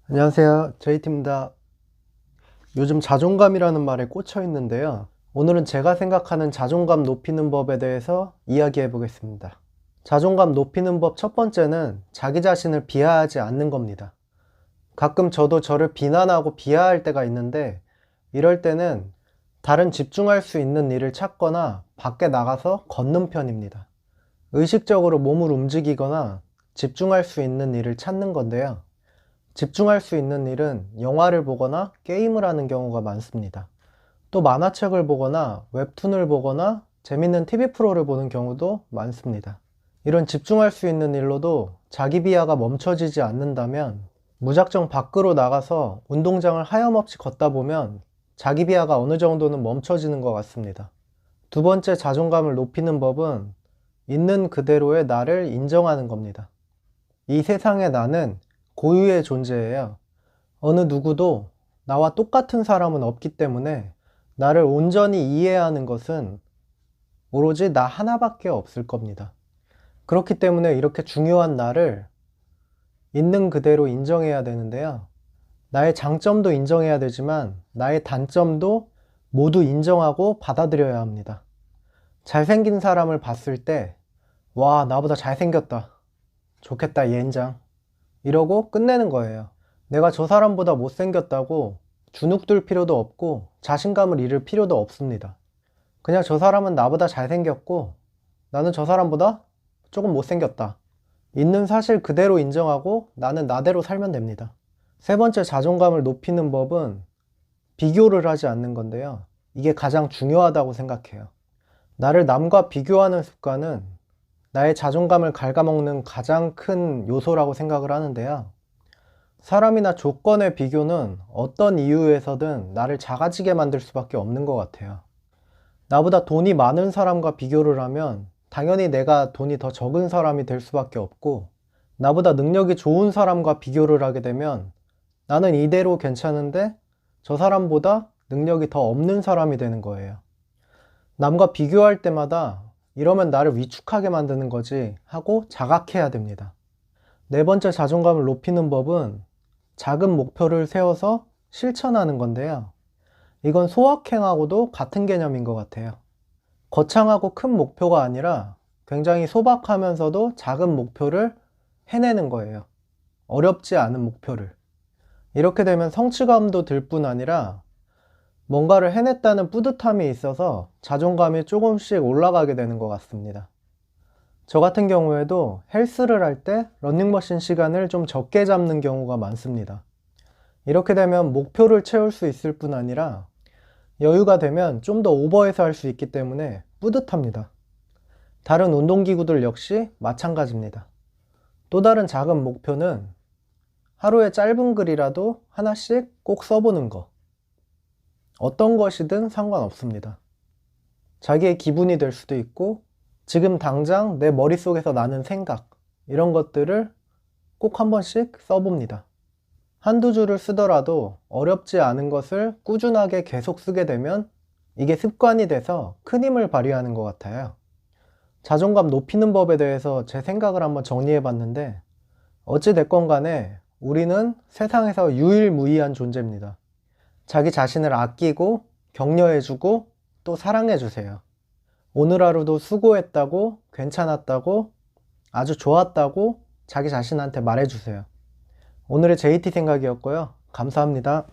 안녕하세요. JT입니다. 요즘 자존감이라는 말에 꽂혀 있는데요. 오늘은 제가 생각하는 자존감 높이는 법에 대해서 이야기해 보겠습니다. 자존감 높이는 법 첫 번째는 자기 자신을 비하하지 않는 겁니다. 가끔 저도 저를 비난하고 비하할 때가 있는데, 이럴 때는 다른 집중할 수 있는 일을 찾거나 밖에 나가서 걷는 편입니다. 의식적으로 몸을 움직이거나 집중할 수 있는 일을 찾는 건데요. 집중할 수 있는 일은 영화를 보거나 게임을 하는 경우가 많습니다. 또 만화책을 보거나 웹툰을 보거나 재밌는 TV 프로를 보는 경우도 많습니다. 이런 집중할 수 있는 일로도 자기 비하가 멈춰지지 않는다면 무작정 밖으로 나가서 운동장을 하염없이 걷다 보면 자기 비하가 어느 정도는 멈춰지는 것 같습니다. 두 번째 자존감을 높이는 법은 있는 그대로의 나를 인정하는 겁니다. 이 세상에 나는 고유의 존재예요. 어느 누구도 나와 똑같은 사람은 없기 때문에 나를 온전히 이해하는 것은 오로지 나 하나밖에 없을 겁니다. 그렇기 때문에 이렇게 중요한 나를 있는 그대로 인정해야 되는데요. 나의 장점도 인정해야 되지만 나의 단점도 모두 인정하고 받아들여야 합니다. 잘생긴 사람을 봤을 때, 와, 나보다 잘생겼다. 좋겠다, 얘인장. 이러고 끝내는 거예요. 내가 저 사람보다 못생겼다고 주눅들 필요도 없고 자신감을 잃을 필요도 없습니다. 그냥 저 사람은 나보다 잘생겼고 나는 저 사람보다 조금 못생겼다. 있는 사실 그대로 인정하고 나는 나대로 살면 됩니다. 세 번째 자존감을 높이는 법은 비교를 하지 않는 건데요. 이게 가장 중요하다고 생각해요. 나를 남과 비교하는 습관은 나의 자존감을 갉아먹는 가장 큰 요소라고 생각을 하는데요. 사람이나 조건의 비교는 어떤 이유에서든 나를 작아지게 만들 수밖에 없는 것 같아요. 나보다 돈이 많은 사람과 비교를 하면 당연히 내가 돈이 더 적은 사람이 될 수밖에 없고, 나보다 능력이 좋은 사람과 비교를 하게 되면 나는 이대로 괜찮은데 저 사람보다 능력이 더 없는 사람이 되는 거예요. 남과 비교할 때마다 이러면 나를 위축하게 만드는 거지 하고 자각해야 됩니다. 네 번째 자존감을 높이는 법은 작은 목표를 세워서 실천하는 건데요. 이건 소확행하고도 같은 개념인 것 같아요. 거창하고 큰 목표가 아니라 굉장히 소박하면서도 작은 목표를 해내는 거예요. 어렵지 않은 목표를. 이렇게 되면 성취감도 들 뿐 아니라 뭔가를 해냈다는 뿌듯함이 있어서 자존감이 조금씩 올라가게 되는 것 같습니다. 저 같은 경우에도 헬스를 할 때 러닝머신 시간을 좀 적게 잡는 경우가 많습니다. 이렇게 되면 목표를 채울 수 있을 뿐 아니라 여유가 되면 좀 더 오버해서 할 수 있기 때문에 뿌듯합니다. 다른 운동기구들 역시 마찬가지입니다. 또 다른 작은 목표는 하루에 짧은 글이라도 하나씩 꼭 써보는 거. 어떤 것이든 상관없습니다. 자기의 기분이 될 수도 있고 지금 당장 내 머릿속에서 나는 생각, 이런 것들을 꼭 한 번씩 써봅니다. 한두 줄을 쓰더라도 어렵지 않은 것을 꾸준하게 계속 쓰게 되면 이게 습관이 돼서 큰 힘을 발휘하는 것 같아요. 자존감 높이는 법에 대해서 제 생각을 한번 정리해 봤는데, 어찌 됐건 간에 우리는 세상에서 유일무이한 존재입니다. 자기 자신을 아끼고 격려해주고 또 사랑해주세요. 오늘 하루도 수고했다고, 괜찮았다고, 아주 좋았다고 자기 자신한테 말해주세요. 오늘의 JT 생각이었고요. 감사합니다.